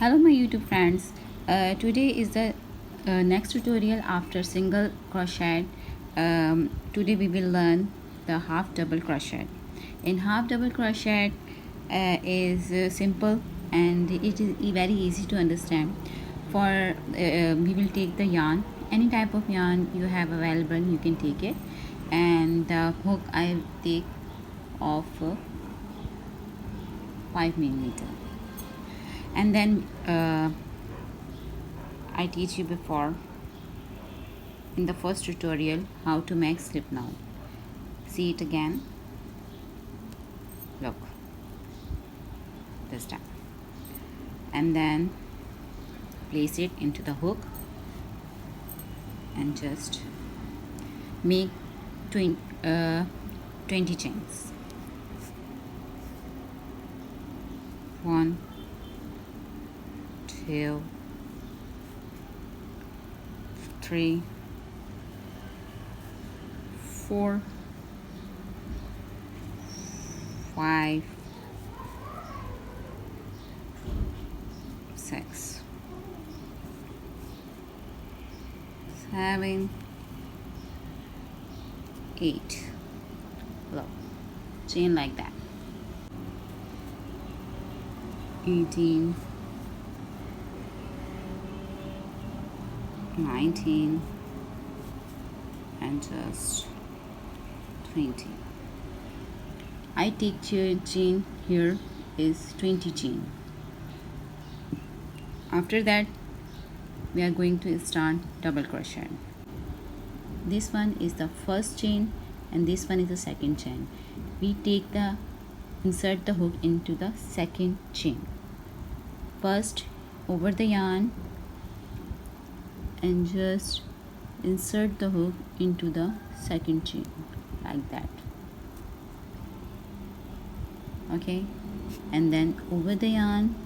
Hello my YouTube friends. Today is the next tutorial after single crochet. Today we will learn the half double crochet. In half double crochet is simple and it is very easy to understand. For we will take the yarn, any type of yarn you have available you can take it, and the hook I take of 5 mm. And then I teach you before in the first tutorial how to make slip knot. See it again. Look, this time, and then place it into the hook and just make 20 chains. 1, 2, 3, 4, 5, 6, 7, 8. Look, chain like that. 18, 19, and just 20. I take chain here is 20 chain. After that we are going to start double crochet. This one is the first chain and this one is the second chain. We insert the hook into the second chain. First over the yarn and just insert the hook into the second chain like that. Okay, and then over the yarn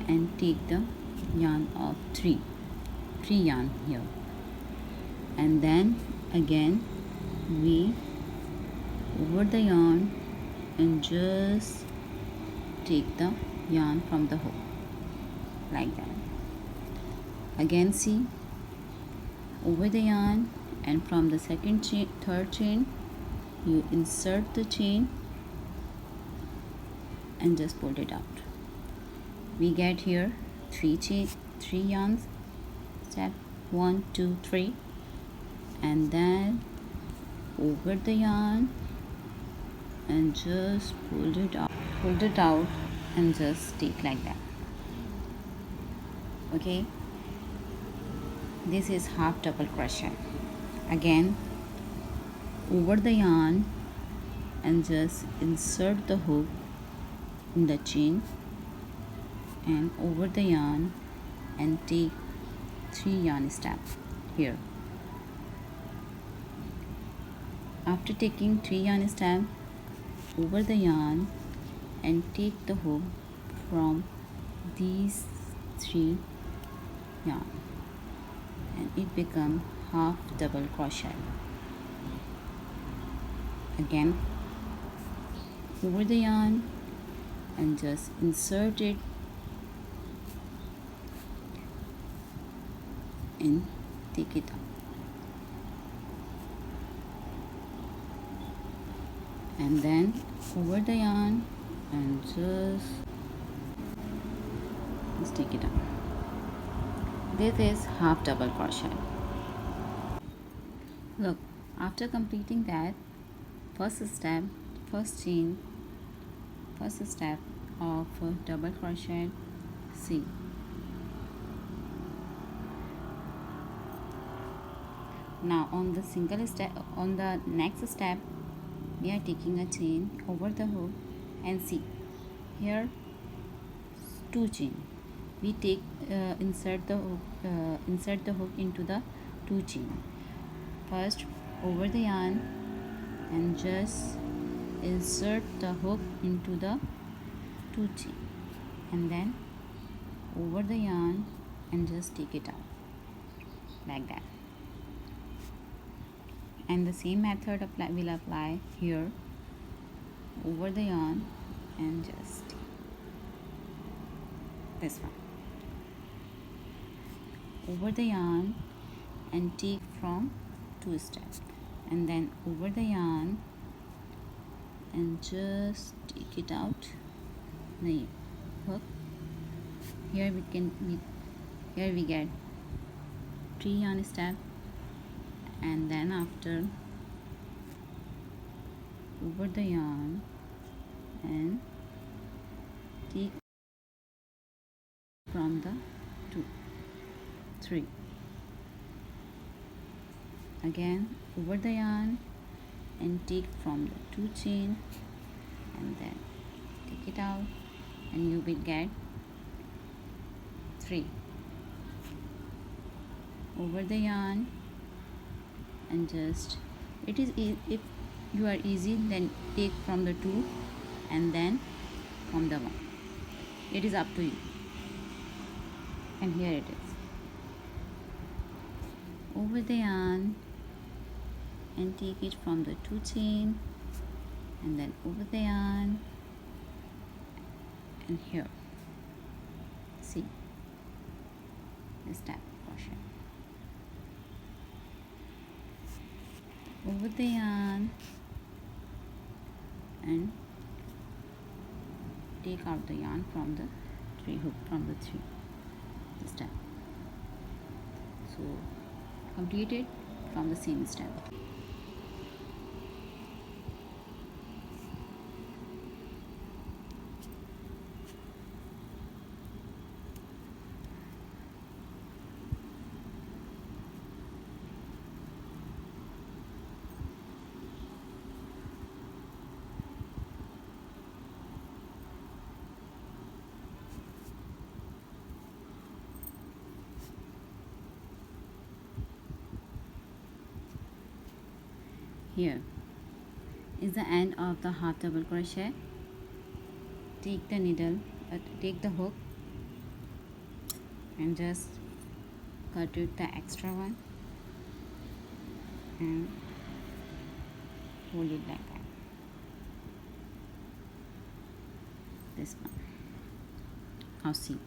and take the yarn of three yarn here, and then again we over the yarn and just take the yarn from the hook like that. Again, see, over the yarn and from the second chain, third chain, you insert the chain and just pull it out. We get here three yarns. Step 1, 2, 3, and then over the yarn and just pull it out and just take like that. Okay, this is half double crochet. Again, over the yarn and just insert the hook in the chain and over the yarn and take 3 yarn steps here. After taking 3 yarn steps over the yarn and take the hook from these 3 yarn and it becomes half double crochet. Again, over the yarn and just insert it and take it out. And then over the yarn and just take it out. This is half double crochet. Look, after completing that first step of double crochet, see, now on the single step, on the next step we are taking a chain over the hook and see here 2 chain. We take insert the hook into the 2 chain. First over the yarn and just insert the hook into the 2 chain, and then over the yarn and just take it out like that. And the same method will apply here over the yarn and just this one. Over the yarn and take from 2 steps, and then over the yarn and just take it out the hook. Here we get 3 yarn step, and then after over the yarn and take from the 2 3, again over the yarn and take from the 2 chain, and then take it out and you will get 3 over the yarn, and just if you are easy, then take from the 2 and then from the 1. It is up to you. And here it is. Over the yarn and take it from the 2 chain, and then over the yarn and here. See, this type of crochet. Over the yarn and take out the yarn from the 3 hook, from the 3 this time. So complete it from the same step. Here is the end of the half double crochet. Take the needle, take the hook and just cut it the extra one and hold it like that. This one. Now see,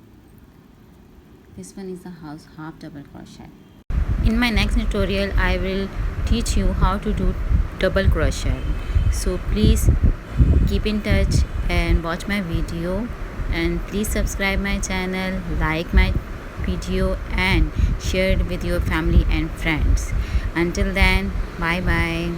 this one is the half double crochet. In my next tutorial I will teach you how to do double crochet, so please keep in touch and watch my video, and please subscribe my channel, like my video and share it with your family and friends. Until then, bye bye.